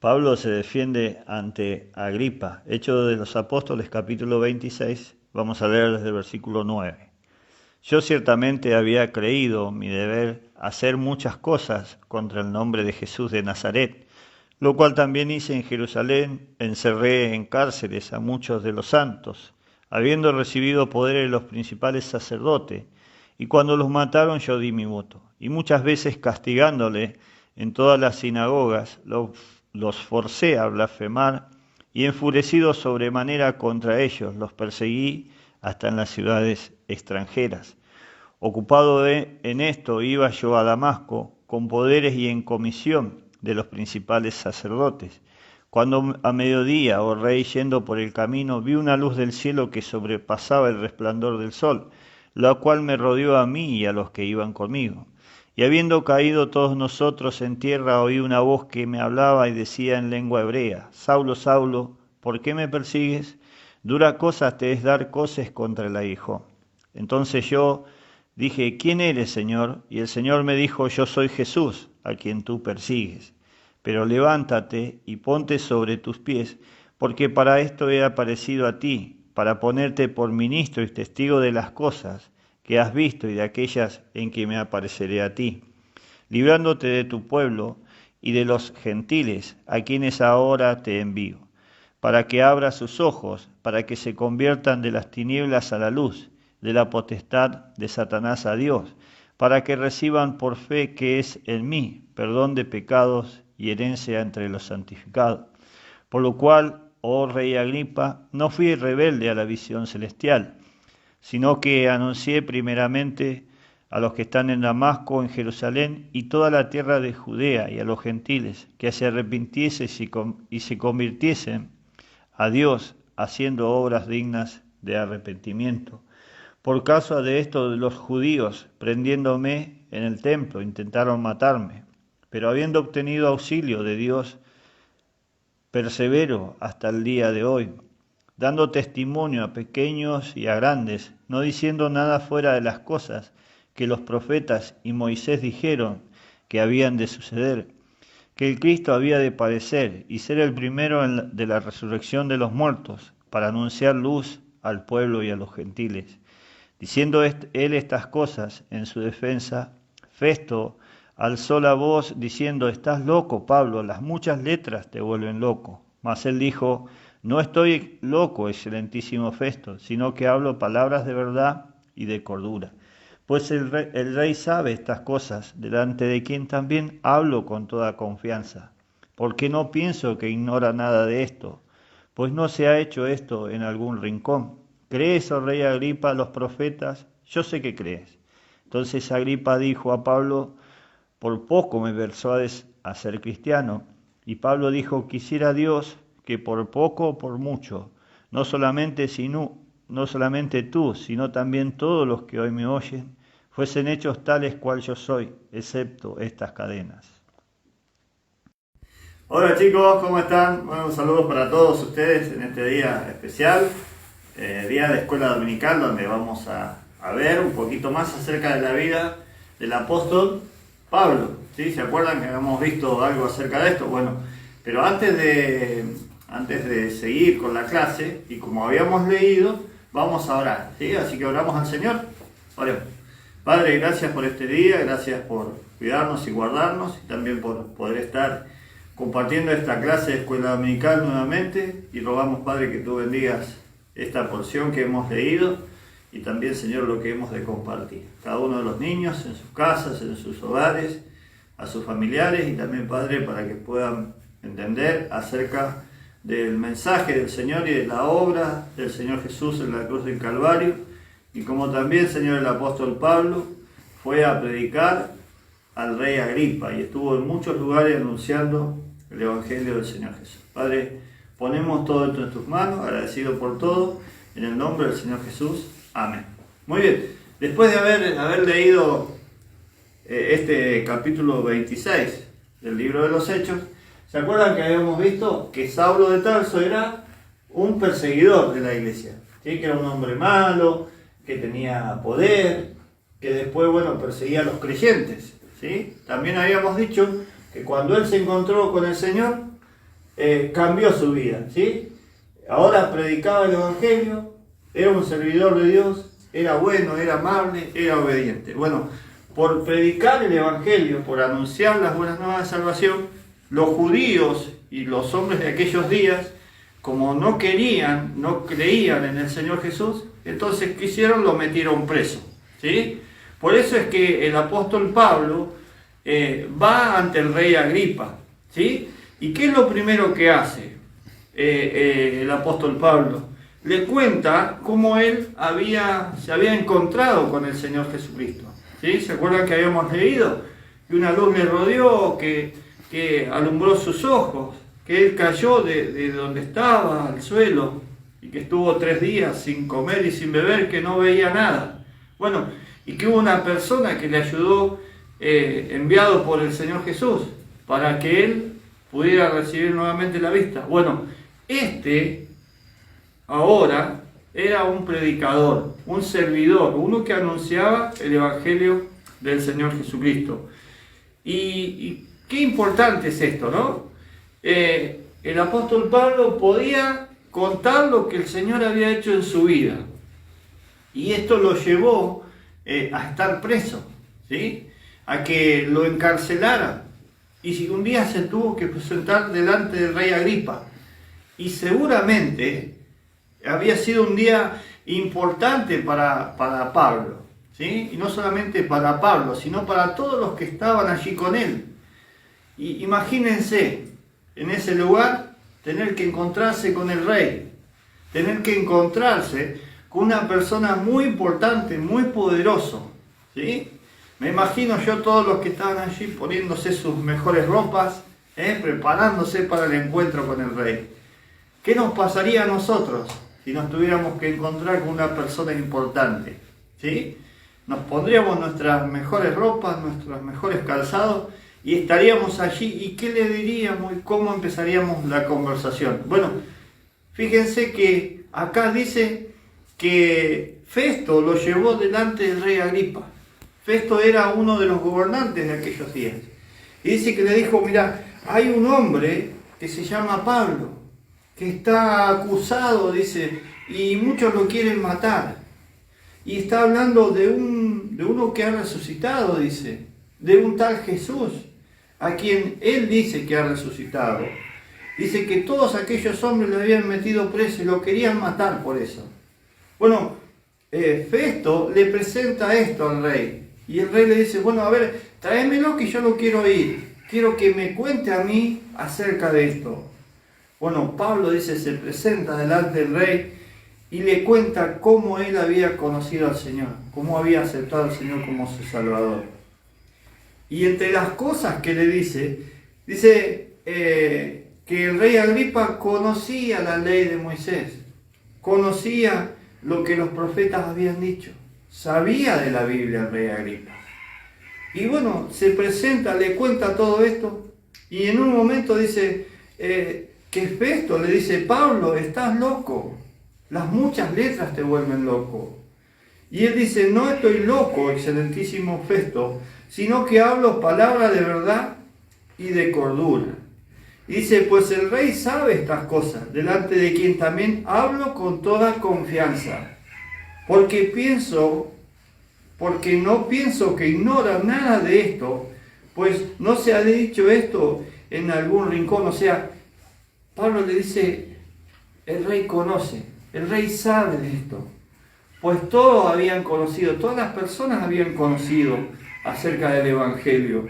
Pablo se defiende ante Agripa. Hechos de los Apóstoles, capítulo 26, vamos a leer desde el versículo 9. Yo ciertamente había creído mi deber hacer muchas cosas contra el nombre de Jesús de Nazaret, lo cual también hice en Jerusalén, encerré en cárceles a muchos de los santos, habiendo recibido poder de los principales sacerdotes, y cuando los mataron yo di mi voto, y muchas veces castigándole en todas las sinagogas, los forcé a blasfemar, y enfurecido sobremanera contra ellos, los perseguí hasta en las ciudades extranjeras. Ocupado en esto, iba yo a Damasco, con poderes y en comisión de los principales sacerdotes. Cuando a mediodía, oh rey, yendo por el camino, vi una luz del cielo que sobrepasaba el resplandor del sol, la cual me rodeó a mí y a los que iban conmigo. Y habiendo caído todos nosotros en tierra, oí una voz que me hablaba y decía en lengua hebrea: Saulo, Saulo, ¿por qué me persigues? Dura cosa te es dar coces contra el aguijón. Entonces yo dije: ¿Quién eres, Señor? Y el Señor me dijo: Yo soy Jesús, a quien tú persigues. Pero levántate y ponte sobre tus pies, porque para esto he aparecido a ti, para ponerte por ministro y testigo de las cosas que has visto y de aquellas en que me apareceré a ti, librándote de tu pueblo y de los gentiles, a quienes ahora te envío, para que abras sus ojos, para que se conviertan de las tinieblas a la luz, de la potestad de Satanás a Dios, para que reciban por fe que es en mí perdón de pecados y herencia entre los santificados. Por lo cual, oh rey Agripa, no fui rebelde a la visión celestial, sino que anuncié primeramente a los que están en Damasco, en Jerusalén y toda la tierra de Judea, y a los gentiles, que se arrepintiesen y se convirtiesen a Dios, haciendo obras dignas de arrepentimiento. Por causa de esto, los judíos, prendiéndome en el templo, intentaron matarme, pero habiendo obtenido auxilio de Dios, persevero hasta el día de hoy, dando testimonio a pequeños y a grandes, no diciendo nada fuera de las cosas que los profetas y Moisés dijeron que habían de suceder, que el Cristo había de padecer y ser el primero de la resurrección de los muertos, para anunciar luz al pueblo y a los gentiles. Diciendo él estas cosas en su defensa, Festo alzó la voz diciendo: Estás loco, Pablo, las muchas letras te vuelven loco. Mas él dijo: No estoy loco, excelentísimo Festo, sino que hablo palabras de verdad y de cordura. Pues el rey sabe estas cosas, delante de quien también hablo con toda confianza. Porque no pienso que ignora nada de esto, pues no se ha hecho esto en algún rincón. ¿Crees, oh rey Agripa, a los profetas? Yo sé que crees. Entonces Agripa dijo a Pablo: Por poco me persuades a ser cristiano. Y Pablo dijo: Quisiera Dios que por poco o por mucho, no solamente tú, sino también todos los que hoy me oyen, fuesen hechos tales cual yo soy, excepto estas cadenas. Hola chicos, ¿cómo están? Bueno, saludos para todos ustedes en este día especial, día de escuela dominical, donde vamos a ver un poquito más acerca de la vida del apóstol Pablo. ¿Sí? ¿Se acuerdan que habíamos visto algo acerca de esto? Bueno, pero antes de seguir con la clase, y como habíamos leído, vamos a orar, ¿sí? Así que oramos al Señor. Oremos. Padre, gracias por este día, gracias por cuidarnos y guardarnos, y también por poder estar compartiendo esta clase de escuela dominical nuevamente, y rogamos, Padre, que tú bendigas esta porción que hemos leído, y también, Señor, lo que hemos de compartir. Cada uno de los niños en sus casas, en sus hogares, a sus familiares, y también, Padre, para que puedan entender acerca del mensaje del Señor y de la obra del Señor Jesús en la cruz del Calvario, y como también, Señor, el apóstol Pablo fue a predicar al rey Agripa y estuvo en muchos lugares anunciando el Evangelio del Señor Jesús. Padre, ponemos todo esto en tus manos, agradecido por todo, en el nombre del Señor Jesús. Amén. Muy bien, después de haber leído este capítulo 26 del libro de los Hechos, ¿se acuerdan que habíamos visto que Saulo de Tarso era un perseguidor de la iglesia? ¿Sí? Que era un hombre malo, que tenía poder, que después, perseguía a los creyentes. ¿Sí? También habíamos dicho que cuando él se encontró con el Señor, cambió su vida, ¿sí? Ahora predicaba el Evangelio, era un servidor de Dios, era bueno, era amable, era obediente. Bueno, por predicar el Evangelio, por anunciar las buenas nuevas de salvación, los judíos y los hombres de aquellos días, como no querían, no creían en el Señor Jesús, entonces ¿qué hicieron? Lo metieron preso, ¿sí? Por eso es que el apóstol Pablo va ante el rey Agripa, ¿sí? ¿Y qué es lo primero que hace el apóstol Pablo? Le cuenta cómo él se había encontrado con el Señor Jesucristo, ¿sí? ¿Se acuerdan que habíamos leído? Que una luz le rodeó, que alumbró sus ojos, que él cayó de donde estaba al suelo y que estuvo 3 días sin comer y sin beber, que no veía nada. Bueno, y que hubo una persona que le ayudó, enviado por el Señor Jesús, para que él pudiera recibir nuevamente la vista. Bueno, ahora era un predicador, un servidor, uno que anunciaba el Evangelio del Señor Jesucristo. Y qué importante es esto, ¿no? El apóstol Pablo podía contar lo que el Señor había hecho en su vida. Y esto lo llevó a estar preso, ¿sí? A que lo encarcelaran. Y si un día se tuvo que presentar delante del rey Agripa. Y seguramente había sido un día importante para Pablo, ¿sí? Y no solamente para Pablo, sino para todos los que estaban allí con él. Y imagínense, en ese lugar, tener que encontrarse con el rey, tener que encontrarse con una persona muy importante, muy poderoso, ¿sí? Me imagino yo todos los que estaban allí poniéndose sus mejores ropas, preparándose para el encuentro con el rey. ¿Qué nos pasaría a nosotros si nos tuviéramos que encontrar con una persona importante? ¿Sí? Nos pondríamos nuestras mejores ropas, nuestros mejores calzados y estaríamos allí. ¿Y qué le diríamos y cómo empezaríamos la conversación? Bueno, fíjense que acá dice que Festo lo llevó delante del rey Agripa. Festo era uno de los gobernantes de aquellos días. Y dice que le dijo, mira, hay un hombre que se llama Pablo, que está acusado, dice, y muchos lo quieren matar. Y está hablando de uno que ha resucitado, dice, de un tal Jesús, a quien él dice que ha resucitado. Dice que todos aquellos hombres lo habían metido preso y lo querían matar por eso. Bueno, Festo le presenta esto al rey. Y el rey le dice, bueno, a ver, tráemelo que yo lo quiero oír. Quiero que me cuente a mí acerca de esto. Bueno, Pablo dice, se presenta delante del rey y le cuenta cómo él había conocido al Señor, cómo había aceptado al Señor como su Salvador. Y entre las cosas que le dice que el rey Agripa conocía la ley de Moisés, conocía lo que los profetas habían dicho, sabía de la Biblia el rey Agripa. Y bueno, se presenta, le cuenta todo esto y en un momento dice que Festo le dice, Pablo, estás loco, las muchas letras te vuelven loco. Y él dice, no estoy loco, excelentísimo Festo, sino que hablo palabra de verdad y de cordura. Y dice, pues el rey sabe estas cosas, delante de quien también hablo con toda confianza, porque no pienso que ignora nada de esto, pues no se ha dicho esto en algún rincón. O sea, Pablo le dice, el rey conoce, el rey sabe de esto, pues todos habían conocido, todas las personas habían conocido acerca del Evangelio.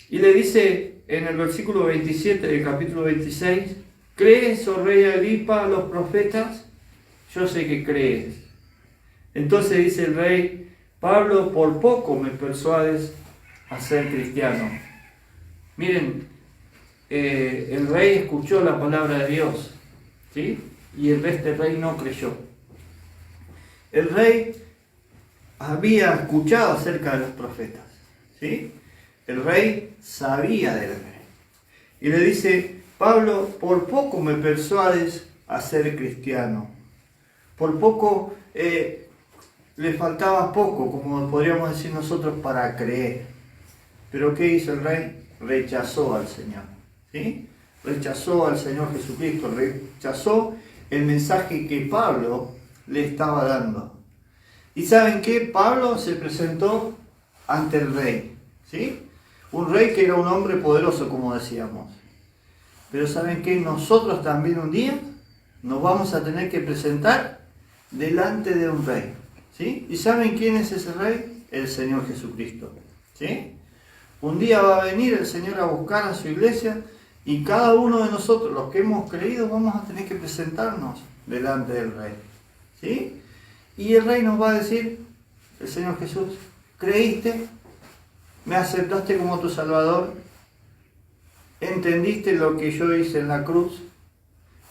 Y le dice en el versículo 27 del capítulo 26, ¿crees, oh rey Agripa, a los profetas? Yo sé que crees. Entonces dice el rey, Pablo, por poco me persuades a ser cristiano. Miren, el rey escuchó la palabra de Dios, ¿sí? Y este rey no creyó. El rey había escuchado acerca de los profetas, ¿sí? El rey sabía del rey. Y le dice, Pablo, por poco me persuades a ser cristiano. Por poco, le faltaba poco, como podríamos decir nosotros, para creer. Pero ¿qué hizo el rey? Rechazó al Señor, ¿sí? rechazó al Señor Jesucristo, rechazó el mensaje que Pablo le estaba dando. ¿Y saben qué? Pablo se presentó ante el rey, ¿sí? Un rey que era un hombre poderoso, como decíamos. Pero ¿saben qué? Nosotros también un día nos vamos a tener que presentar delante de un rey, ¿sí? ¿Y saben quién es ese rey? El Señor Jesucristo, ¿sí? Un día va a venir el Señor a buscar a su iglesia y cada uno de nosotros, los que hemos creído, vamos a tener que presentarnos delante del rey, ¿sí? Y el rey nos va a decir, el Señor Jesús, ¿creíste? ¿Me aceptaste como tu Salvador? ¿Entendiste lo que yo hice en la cruz?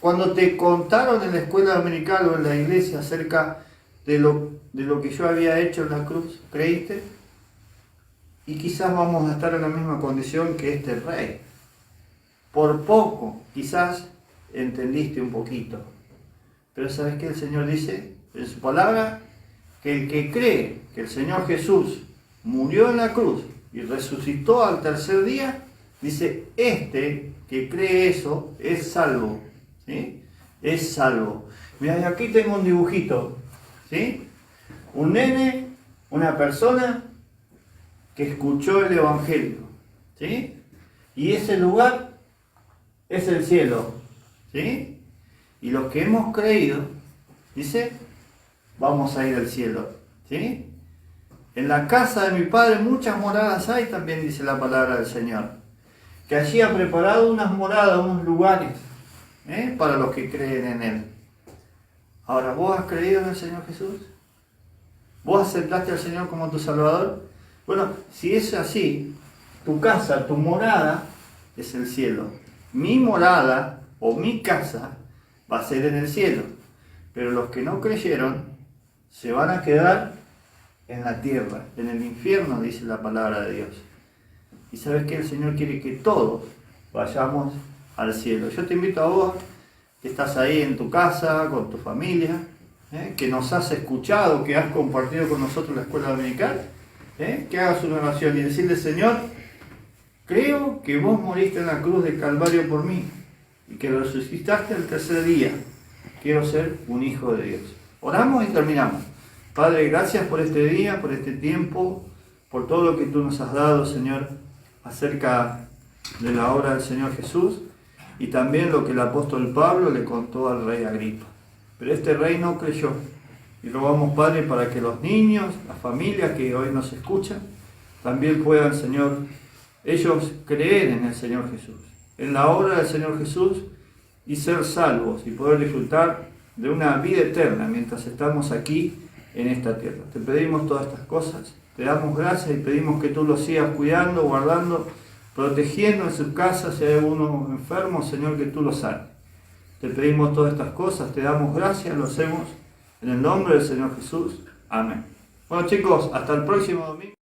Cuando te contaron en la escuela dominical o en la iglesia acerca de lo que yo había hecho en la cruz, ¿creíste? Y quizás vamos a estar en la misma condición que este rey. Por poco, quizás entendiste un poquito. Pero ¿sabes qué el Señor dice en su palabra? Que el que cree que el Señor Jesús murió en la cruz y resucitó al tercer día, dice, este que cree eso es salvo, ¿sí? Es salvo. Mira, aquí tengo un dibujito, ¿sí? Un nene, una persona que escuchó el Evangelio, ¿sí? Y ese lugar es el cielo, ¿sí? Y los que hemos creído, dice, vamos a ir al cielo, ¿sí? En la casa de mi Padre muchas moradas hay, también dice la palabra del Señor. Que allí ha preparado unas moradas, unos lugares, para los que creen en Él. Ahora, ¿vos has creído en el Señor Jesús? ¿Vos aceptaste al Señor como tu Salvador? Bueno, si es así, tu casa, tu morada, es el cielo. Mi morada o mi casa va a ser en el cielo. Pero los que no creyeron se van a quedar en la tierra, en el infierno, dice la palabra de Dios. Y sabes que el Señor quiere que todos vayamos al cielo. Yo te invito a vos, que estás ahí en tu casa, con tu familia, que nos has escuchado, que has compartido con nosotros la escuela dominical, que hagas una oración y decirle, Señor, creo que vos moriste en la cruz del Calvario por mí y que resucitaste el tercer día. Quiero ser un hijo de Dios. Oramos y terminamos. Padre, gracias por este día, por este tiempo, por todo lo que tú nos has dado, Señor, acerca de la obra del Señor Jesús y también lo que el apóstol Pablo le contó al rey Agripa. Pero este rey no creyó. Y rogamos, Padre, para que los niños, las familias que hoy nos escuchan, también puedan, Señor, ellos creer en el Señor Jesús, en la obra del Señor Jesús y ser salvos y poder disfrutar de una vida eterna mientras estamos aquí en esta tierra. Te pedimos todas estas cosas, te damos gracias y pedimos que tú los sigas cuidando, guardando, protegiendo en sus casas. Si hay alguno enfermo, Señor, que tú lo sanes. Te pedimos todas estas cosas, te damos gracias, lo hacemos en el nombre del Señor Jesús. Amén. Bueno, chicos, hasta el próximo domingo.